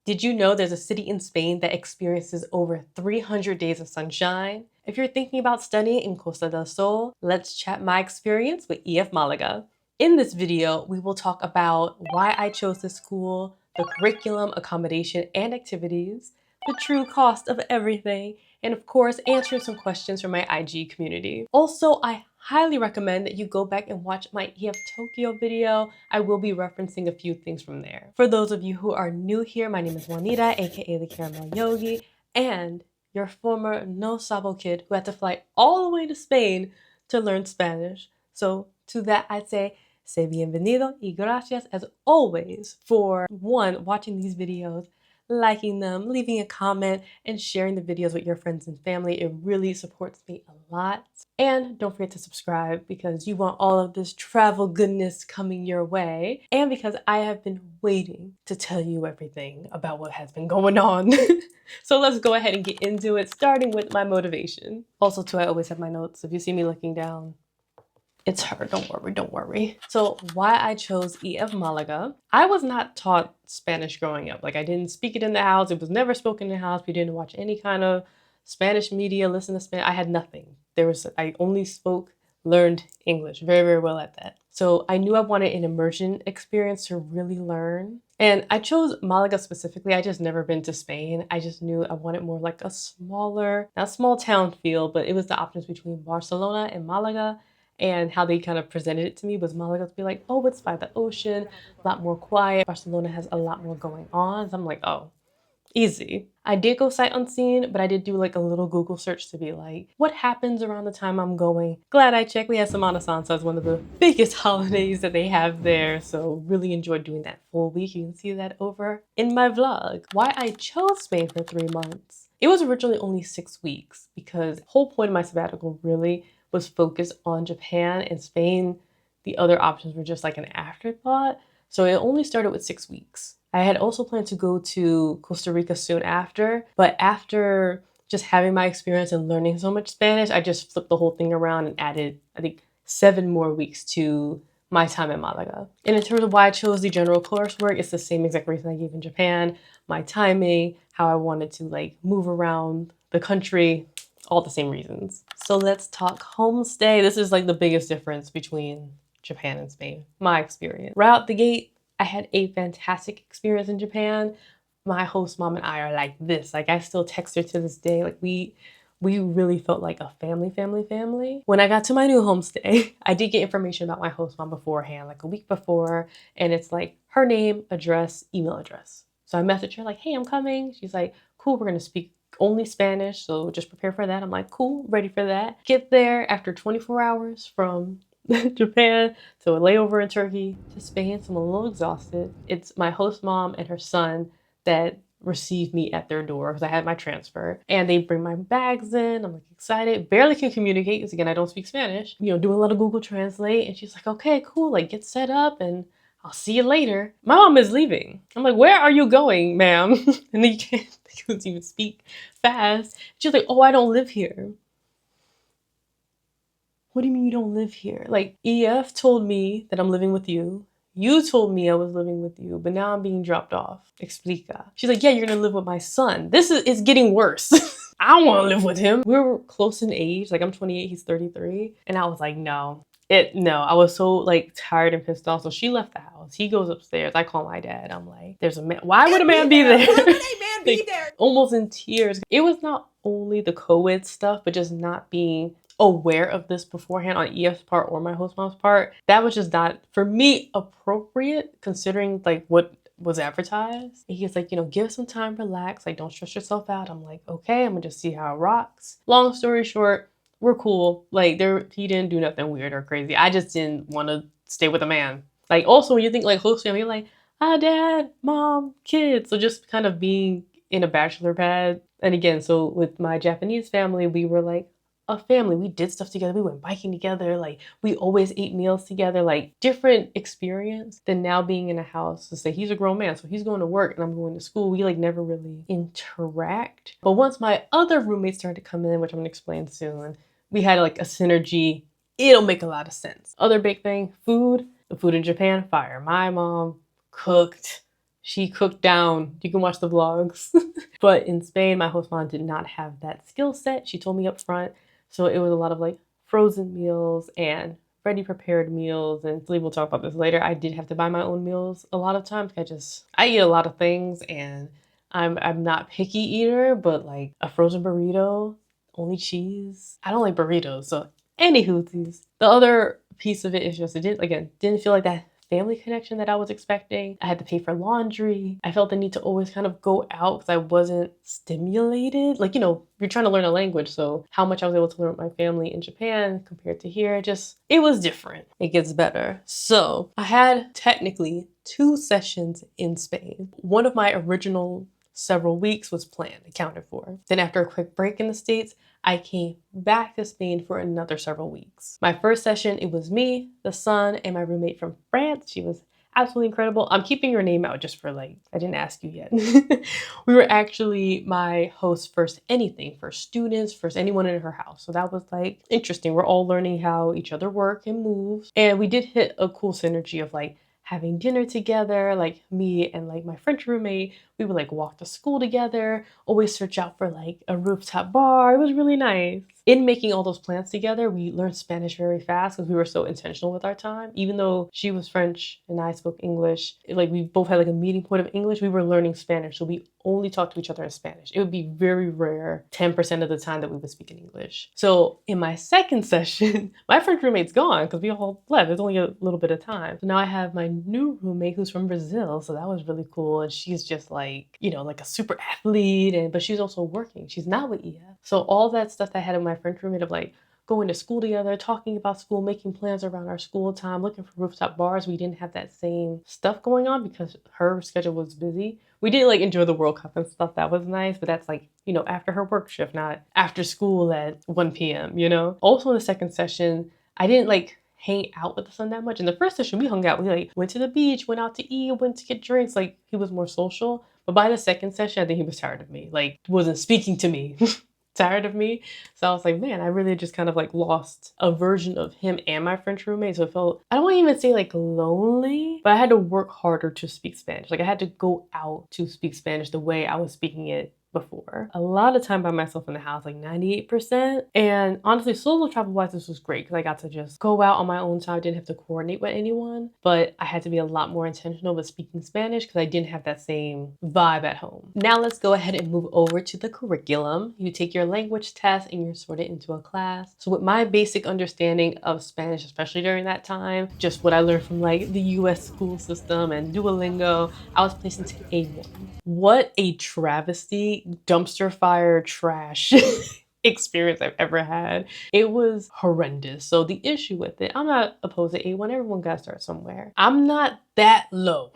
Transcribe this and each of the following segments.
Did you know there's a city in Spain that experiences over 300 days of sunshine? If you're thinking about studying in Costa del Sol, let's chat my experience with EF Málaga. In this video, we will talk about why I chose this school, the curriculum, accommodation, and activities, the true cost of everything, and of course, answering some questions from my IG community. Also, I highly recommend that you go back and watch my EF Tokyo video. I will be referencing a few things from there. For those of you who are new here, my name is Juanita, aka the Caramel Yogi, and your former no sabo kid who had to fly all the way to Spain to learn Spanish. So to that, I'd say bienvenido y gracias as always for one, watching these videos, liking them, leaving a comment, and sharing the videos with your friends and family. It really supports me a lot. And don't forget to subscribe because you want all of this travel goodness coming your way. And because I have been waiting to tell you everything about what has been going on. So let's go ahead and get into it, starting with my motivation. Also, too, I always have my notes. If you see me looking down, it's her, don't worry, don't worry. So why I chose EF Málaga. I was not taught Spanish growing up. Like I didn't speak it in the house. It was never spoken in the house. We didn't watch any kind of Spanish media, listen to Spanish. I had nothing. I only learned English very, very well at that. So I knew I wanted an immersion experience to really learn. And I chose Malaga specifically. I just never been to Spain. I just knew I wanted more like a smaller, not small town feel, but it was the options between Barcelona and Malaga. And how they kind of presented it to me was Malaga to be like, oh, it's by the ocean, a lot more quiet. Barcelona has a lot more going on. So I'm like, oh, easy. I did go sight unseen, but I did do like a little Google search to be like, what happens around the time I'm going? Glad I checked. We had Semana Santa as one of the biggest holidays that they have there. So really enjoyed doing that full week. You can see that over in my vlog. Why I chose Spain for 3 months. It was originally only 6 weeks because the whole point of my sabbatical really was focused on Japan and Spain. The other options were just like an afterthought. So it only started with 6 weeks. I had also planned to go to Costa Rica soon after, but after just having my experience and learning so much Spanish, I just flipped the whole thing around and added, I think, 7 more weeks to my time in Malaga. And in terms of why I chose the general coursework, it's the same exact reason I gave in Japan, my timing, how I wanted to like move around the country, all the same reasons. So let's talk homestay. This is like the biggest difference between Japan and Spain, my experience. Right out the gate, I had a fantastic experience in Japan. My host mom and I are like this. Like I still text her to this day. Like we really felt like a family. When I got to my new homestay, I did get information about my host mom beforehand, like a week before. And it's like her name, address, email address. So I messaged her like, hey, I'm coming. She's like, cool, we're gonna speak only Spanish, so just prepare for that. I'm like, cool, ready for that. Get there after 24 hours from Japan to a layover in Turkey to Spain, so I'm a little exhausted. It's my host mom and her son that received me at their door because I had my transfer, and they bring my bags in. I'm like excited, barely can communicate because again, I don't speak Spanish, you know, doing a lot of Google Translate. And she's like, okay, cool, like get set up and I'll see you later. My mom is leaving. I'm like, where are you going, ma'am? And then you couldn't even speak fast. She's like, oh, I don't live here. What do you mean you don't live here? Like, EF told me that I'm living with you. You told me I was living with you, but now I'm being dropped off. Explica. She's like, yeah, you're gonna live with my son. This is getting worse. I don't wanna live with him. We were close in age. Like I'm 28, he's 33. And I was like, no. I was so like tired and pissed off. So she left the house. He goes upstairs. I call my dad. I'm like, there's a man. Why would a man be there? Why would a man be there? Almost in tears. It was not only the co-ed stuff, but just not being aware of this beforehand on EF's part or my host mom's part. That was just not, for me, appropriate considering like what was advertised. And he's like, you know, give some time, relax, like don't stress yourself out. I'm like, okay, I'm gonna just see how it rocks. Long story short, we're cool. Like he didn't do nothing weird or crazy. I just didn't want to stay with a man. Like also when you think like host family, you're like, dad, mom, kids. So just kind of being in a bachelor pad. And again, so with my Japanese family, we were like a family. We did stuff together. We went biking together. Like we always ate meals together, like different experience than now being in a house to say he's a grown man. So he's going to work and I'm going to school. We like never really interact. But once my other roommates started to come in, which I'm gonna explain soon, we had like a synergy. It'll make a lot of sense. Other big thing, food. The food in Japan, fire. My mom cooked. She cooked down. You can watch the vlogs. But in Spain, my host mom did not have that skill set. She told me up front. So it was a lot of like frozen meals and ready prepared meals. And we'll talk about this later. I did have to buy my own meals a lot of times. I eat a lot of things and I'm not picky eater, but like a frozen burrito, only cheese. I don't like burritos. So anywho, the other piece of it is just, didn't feel like that family connection that I was expecting. I had to pay for laundry. I felt the need to always kind of go out because I wasn't stimulated. Like, you're trying to learn a language. So how much I was able to learn with my family in Japan compared to here, it was different. It gets better. So I had technically 2 sessions in Spain. One of my original several weeks was planned, accounted for. Then after a quick break in the States, I came back to Spain for another several weeks. My first session, it was me, the son, and my roommate from France. She was absolutely incredible. I'm keeping your name out just for I didn't ask you yet. We were actually my host first students, first anyone in her house. So that was interesting. We're all learning how each other work and move. And we did hit a cool synergy of having dinner together, me and my French roommate, we would walk to school together, always search out for a rooftop bar. It was really nice. In making all those plans together, we learned Spanish very fast because we were so intentional with our time. Even though she was French and I spoke English, we both had a meeting point of English, we were learning Spanish. So we only talked to each other in Spanish. It would be very rare, 10% of the time that we would speak in English. So in my second session, my French roommate's gone because we all left. There's only a little bit of time. So now I have my new roommate who's from Brazil. So that was really cool. And she's just a super athlete, but she's also working. She's not with EF. So all that stuff that I had with my French roommate of going to school together, talking about school, making plans around our school time, looking for rooftop bars. We didn't have that same stuff going on because her schedule was busy. We did enjoy the World Cup and stuff. That was nice, but that's after her work shift, not after school at 1 p.m., Also in the second session, I didn't hang out with the son that much. In the first session, we hung out. We went to the beach, went out to eat, went to get drinks. He was more social. But by the second session, I think he was tired of me. Wasn't speaking to me. Tired of me. So I was man, I really just kind of lost a version of him and my French roommate. So it felt, I don't want to even say lonely, but I had to work harder to speak Spanish. I had to go out to speak Spanish the way I was speaking it before. A lot of time by myself in the house, 98%. And honestly, solo travel wise, this was great because I got to just go out on my own time. I didn't have to coordinate with anyone, but I had to be a lot more intentional with speaking Spanish because I didn't have that same vibe at home. Now let's go ahead and move over to the curriculum. You take your language test and you're sorted into a class. So with my basic understanding of Spanish, especially during that time, just what I learned from the US school system and Duolingo, I was placed into A1. What a travesty, dumpster fire trash experience I've ever had. It was horrendous. So the issue with it, I'm not opposed to A1. Everyone got to start somewhere. I'm not that low.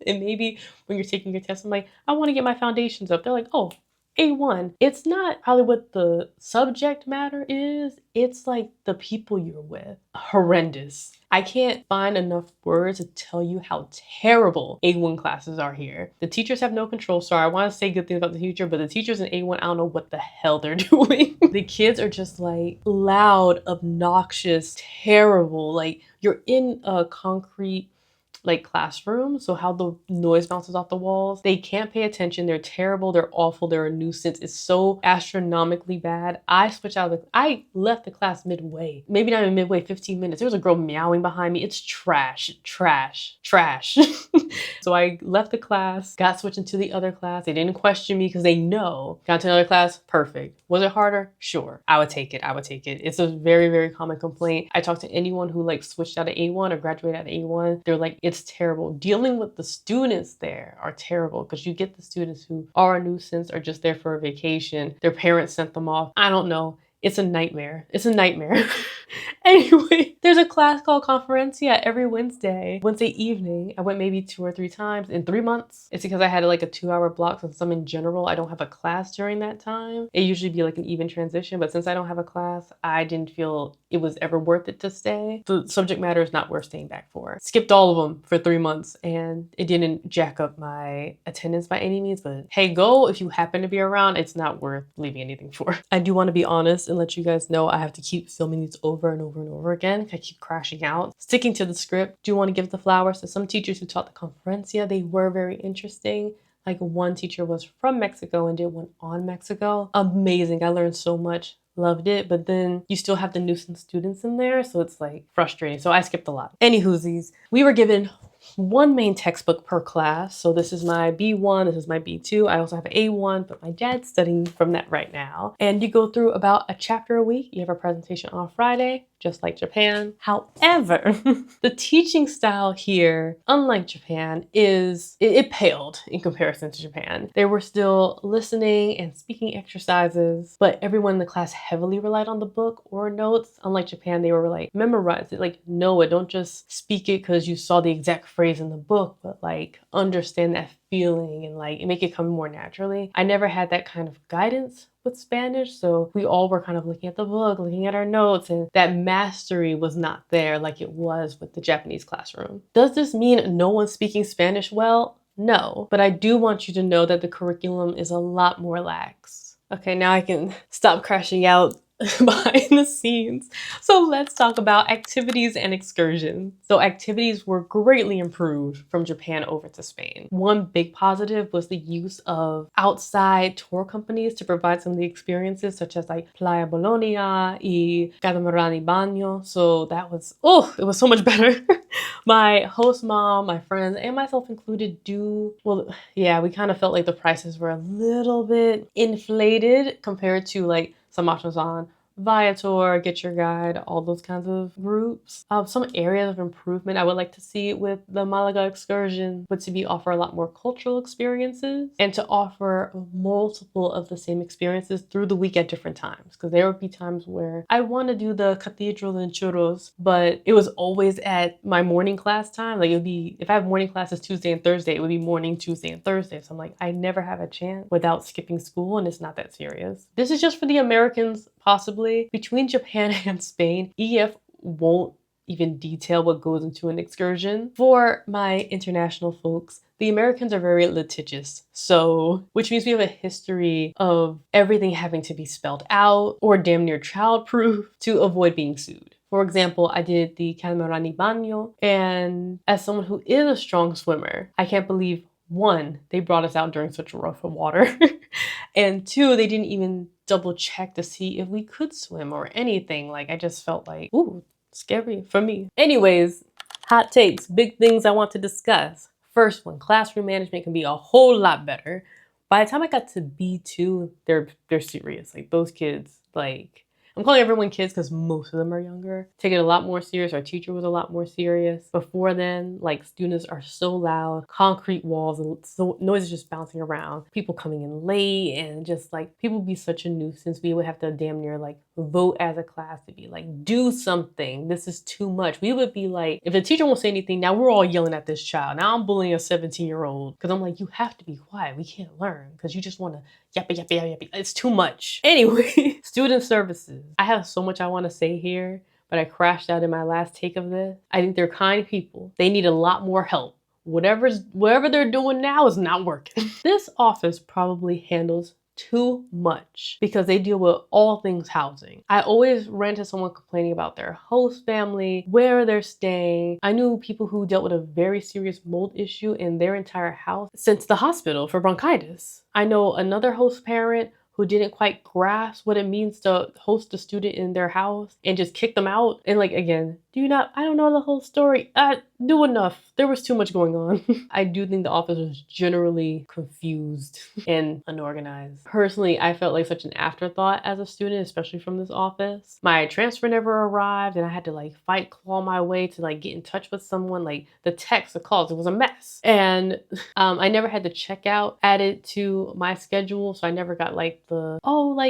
And maybe when you're taking your test, I'm I want to get my foundations up. They're oh, A1. It's not probably what the subject matter is. It's the people you're with. Horrendous. I can't find enough words to tell you how terrible A1 classes are here. The teachers have no control. Sorry, I want to say good things about the teacher, but the teachers in A1, I don't know what the hell they're doing. The kids are just loud, obnoxious, terrible. You're in a concrete classroom, so how the noise bounces off the walls, they can't pay attention. They're terrible, they're awful, they're a nuisance. It's so astronomically bad. I left the class midway, maybe not even midway, 15 minutes. There was a girl meowing behind me. It's trash. So I left the class, got switched into the other class. They didn't question me because they know. Got to another class, perfect. Was it harder? Sure. I would take it. It's a very, very common complaint. I talked to anyone who switched out of A1 or graduated out of A1. They're it's terrible. Dealing with the students there are terrible because you get the students who are a nuisance or just there for a vacation. Their parents sent them off. I don't know. It's a nightmare. Anyway, there's a class called Conferencia every Wednesday evening. I went maybe 2 or 3 times in 3 months. It's because I had a 2-hour block. Since I'm in general, I don't have a class during that time. It usually be an even transition, but since I don't have a class, I didn't feel it was ever worth it to stay. The subject matter is not worth staying back for. Skipped all of them for 3 months, and it didn't jack up my attendance by any means, but hey, go if you happen to be around. It's not worth leaving anything for. I do want to be honest and let you guys know I have to keep filming these over and over and over again. I keep crashing out. Sticking to the script, do want to give the flowers to some teachers who taught the conferencia. They were very interesting. Like one teacher was from Mexico and did one on Mexico. Amazing. I learned so much. Loved it. But then you still have the nuisance students in there. So it's like frustrating. So I skipped a lot. Anywhoosies, we were given one main textbook per class. So this is my B1, this is my B2. I also have an A1, but my dad's studying from that right now. And you go through about a chapter a week. You have a presentation on Friday, just like Japan. However, the teaching style here, unlike Japan, it paled in comparison to Japan. There were still listening and speaking exercises, but everyone in the class heavily relied on the book or notes. Unlike Japan, they were like, memorize it, like know it. Don't just speak it because you saw the exact phrase in the book, but like understand that feeling and like make it come more naturally. I never had that kind of guidance with Spanish, so we all were kind of looking at the book, looking at our notes, and that mastery was not there like it was with the Japanese classroom. Does this mean no one's speaking Spanish well? No, but I do want you to know that the curriculum is a lot more lax. Okay, now I can stop crashing out behind the scenes. So let's talk about activities and excursions. So activities were greatly improved from Japan over to Spain. One big positive was the use of outside tour companies to provide some of the experiences, such as like Playa Bologna y Catamaran y Baño. So that was, it was so much better. My host mom, my friends, and myself included we kind of felt like the prices were a little bit inflated compared to like some options on Viator, Get Your Guide, all those kinds of groups. Some areas of improvement I would like to see with the Malaga excursion would to be offer a lot more cultural experiences and to offer multiple of the same experiences through the week at different times. Because there would be times where I want to do the cathedral and churros, but it was always at my morning class time. Like it would be, if I have morning classes Tuesday and Thursday, it would be morning Tuesday and Thursday. So I'm like, I never have a chance without skipping school, and it's not that serious. This is just for the Americans, possibly. Between Japan and Spain, EF won't even detail what goes into an excursion. For my international folks, the Americans are very litigious, which means we have a history of everything having to be spelled out or damn near childproof to avoid being sued. For example, I did the Catamaran y Baño, and as someone who is a strong swimmer, I can't believe, one, they brought us out during such rough water, and two, they didn't even double check to see if we could swim or anything. Like I just felt like, ooh, scary for me. Anyways, hot takes, big things I want to discuss. First one, classroom management can be a whole lot better. By the time I got to B2, they're serious. Like those kids, like I'm calling everyone kids because most of them are younger. Take it a lot more serious. Our teacher was a lot more serious. Before then, like students are so loud, concrete walls, and so noise is just bouncing around. People coming in late, and just like people be such a nuisance. We would have to damn near like vote as a class to be like, do something. This is too much. We would be like, if the teacher won't say anything, now we're all yelling at this child. Now I'm bullying a 17-year-old because I'm like, you have to be quiet. We can't learn because you just want to yappa, yappa, yappa, yappa. It's too much. Anyway, student services. I have so much I want to say here, but I crashed out in my last take of this. I think they're kind people. They need a lot more help. Whatever they're doing now is not working. This office probably handles too much because they deal with all things housing. I always ran to someone complaining about their host family, where they're staying. I knew people who dealt with a very serious mold issue in their entire house sent to the hospital for bronchitis. I know another host parent who didn't quite grasp what it means to host a student in their house and just kick them out. And like, again, I don't know the whole story. Do enough. There was too much going on. I do think the office was generally confused and unorganized. Personally, I felt like such an afterthought as a student, especially from this office. My transfer never arrived, and I had to like claw my way to like get in touch with someone. Like the texts, the calls, it was a mess. And I never had the checkout added to my schedule, so I never got like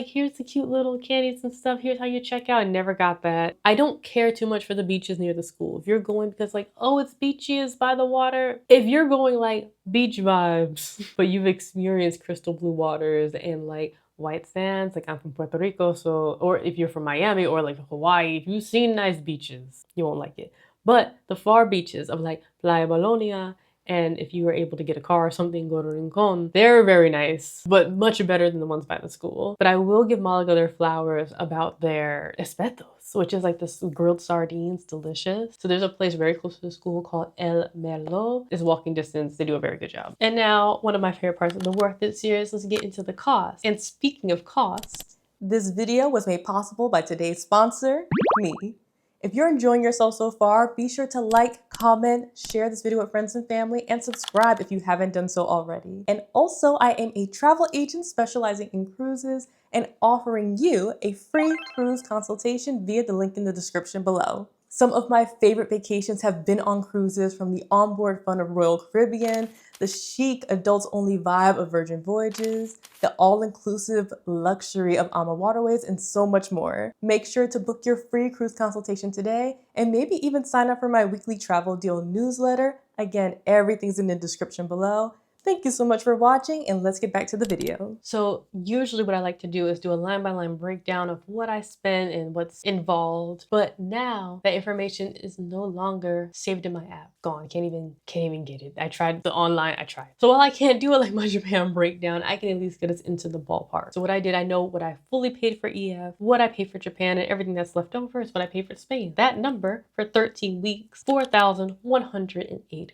here's the cute little candies and stuff. Here's how you check out. I never got that. I don't care too much for the beaches near the school. If you're going because like, oh, it's beachy, it's by the water. If you're going like beach vibes, but you've experienced crystal blue waters and like white sands. Like I'm from Puerto Rico, so, or if you're from Miami or like Hawaii, if you've seen nice beaches, you won't like it. But the far beaches of like Playa Bolonia, and if you were able to get a car or something, go to Rincon, they're very nice, but much better than the ones by the school. But I will give Malaga their flowers about their espetos, which is like this grilled sardines, delicious. So there's a place very close to the school called El Merlo. It's walking distance. They do a very good job. And now one of my favorite parts of the Worth It series, let's get into the cost. And speaking of cost, this video was made possible by today's sponsor, me. If you're enjoying yourself so far, be sure to like, comment, share this video with friends and family, and subscribe if you haven't done so already. And also, I am a travel agent specializing in cruises and offering you a free cruise consultation via the link in the description below. Some of my favorite vacations have been on cruises, from the onboard fun of Royal Caribbean, the chic adults-only vibe of Virgin Voyages, the all-inclusive luxury of AMA Waterways, and so much more. Make sure to book your free cruise consultation today, and maybe even sign up for my weekly travel deal newsletter. Again, everything's in the description below. Thank you so much for watching, and let's get back to the video. So usually what I like to do is do a line-by-line breakdown of what I spend and what's involved. But now that information is no longer saved in my app. Gone. Can't even get it. I tried the online, I tried. So while I can't do it like my Japan breakdown, I can at least get us into the ballpark. So what I did, I know what I fully paid for EF, what I paid for Japan, and everything that's left over is what I paid for Spain. That number for 13 weeks, $4,108.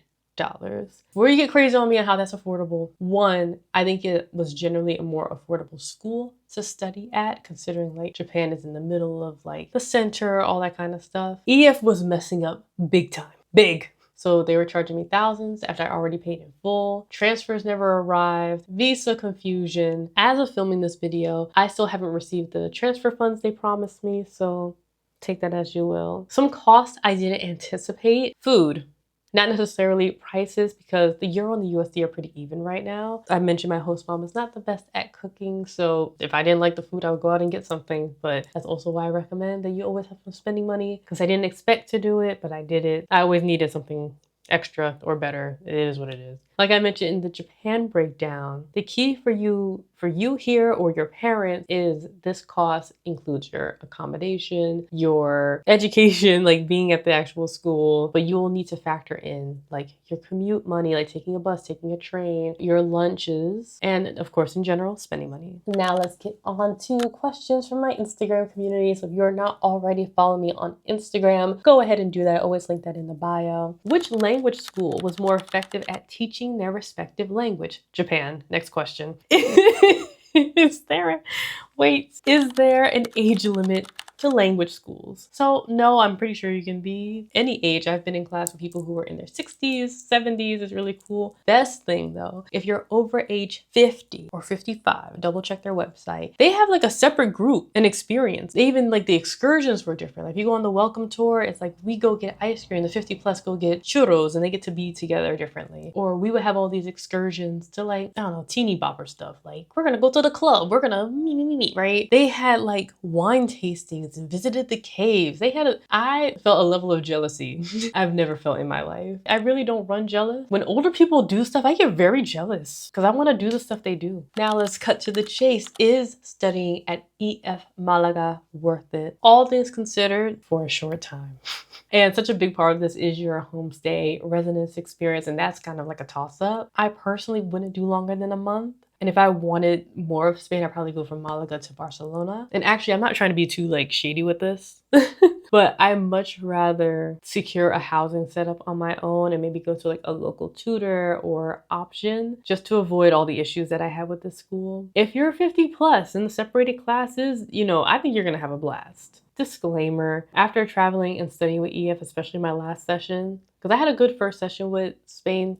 Before you get crazy on me on how that's affordable, one, I think it was generally a more affordable school to study at, considering like Japan is in the middle of like the center, all that kind of stuff. EF was messing up big time, big. So they were charging me thousands after I already paid in full. Transfers never arrived, visa confusion. As of filming this video, I still haven't received the transfer funds they promised me, so take that as you will. Some costs I didn't anticipate. Food. Not necessarily prices, because the euro and the USD are pretty even right now. I mentioned my host mom is not the best at cooking, so if I didn't like the food, I would go out and get something. But that's also why I recommend that you always have some spending money, because I didn't expect to do it, but I did it. I always needed something extra or better. It is what it is. Like I mentioned in the Japan breakdown, the key for you here or your parents is this cost includes your accommodation, your education, like being at the actual school, but you will need to factor in like your commute money, like taking a bus, taking a train, your lunches, and of course, in general, spending money. Now let's get on to questions from my Instagram community. So if you're not already following me on Instagram, go ahead and do that. I always link that in the bio. Which language school was more effective at teaching their respective language? Japan. Next question. Is there an age limit to language schools? So no, I'm pretty sure you can be any age. I've been in class with people who were in their 60s, 70s. It's really cool. Best thing though, if you're over age 50 or 55, double check their website. They have like a separate group and experience. They even like the excursions were different. Like if you go on the welcome tour, it's like we go get ice cream, the 50 plus go get churros, and they get to be together differently. Or we would have all these excursions to like, I don't know, teeny bopper stuff. Like we're gonna go to the club, we're gonna meet, right? They had like wine tastings and visited the caves. I felt a level of jealousy I've never felt in my life. I really don't run jealous. When older people do stuff, I get very jealous because I want to do the stuff they do. Now let's cut to the chase. Is studying at EF Málaga worth it? All things considered, for a short time. And such a big part of this is your homestay residence experience, and that's kind of like a toss-up. I personally wouldn't do longer than a month. And if I wanted more of Spain, I'd probably go from Malaga to Barcelona. And actually, I'm not trying to be too like shady with this, but I much rather secure a housing setup on my own and maybe go to like a local tutor or option just to avoid all the issues that I had with this school. If you're 50 plus in the separated classes, you know, I think you're gonna have a blast. Disclaimer, after traveling and studying with EF, especially my last session, because I had a good first session with Spain,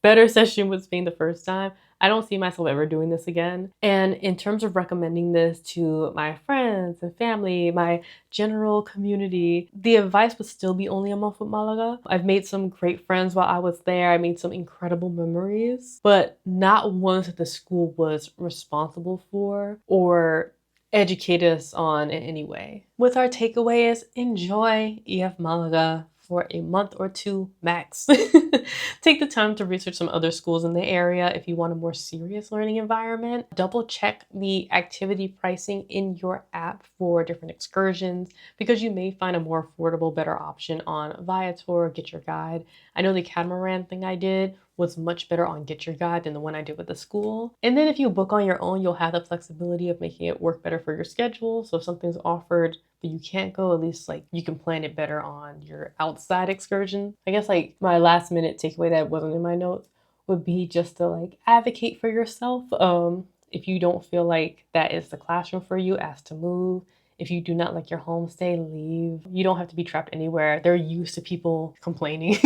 better session with Spain the first time, I don't see myself ever doing this again. And in terms of recommending this to my friends and family, my general community, the advice would still be only a month with Malaga. I've made some great friends while I was there. I made some incredible memories, but not ones that the school was responsible for or educate us on in any way. With our takeaways, enjoy EF Málaga for a month or two max. Take the time to research some other schools in the area if you want a more serious learning environment. Double check the activity pricing in your app for different excursions because you may find a more affordable, better option on Viator or Get Your Guide. I know the catamaran thing I did was much better on Get Your Guide than the one I did with the school. And then if you book on your own, you'll have the flexibility of making it work better for your schedule. So if something's offered but you can't go, at least like you can plan it better on your outside excursion. I guess like my last minute takeaway that wasn't in my notes would be just to like advocate for yourself. If you don't feel like that is the classroom for you, ask to move. If you do not like your homestay, leave. You don't have to be trapped anywhere. They're used to people complaining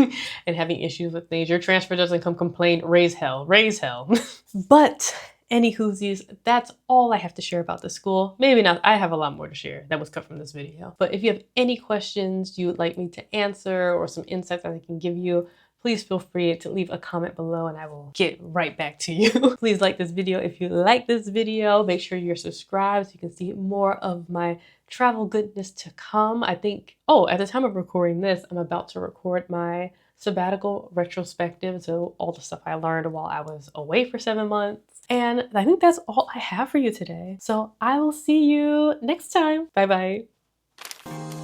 and having issues with things. Your transfer doesn't come complain, raise hell, raise hell. But any whoosies, that's all I have to share about the school. Maybe not, I have a lot more to share that was cut from this video. But if you have any questions you would like me to answer or some insights that I can give you, please feel free to leave a comment below and I will get right back to you. Please like this video if you like this video. Make sure you're subscribed so you can see more of my travel goodness to come. I think, at the time of recording this, I'm about to record my sabbatical retrospective. So all the stuff I learned while I was away for 7 months. And I think that's all I have for you today. So I will see you next time. Bye bye.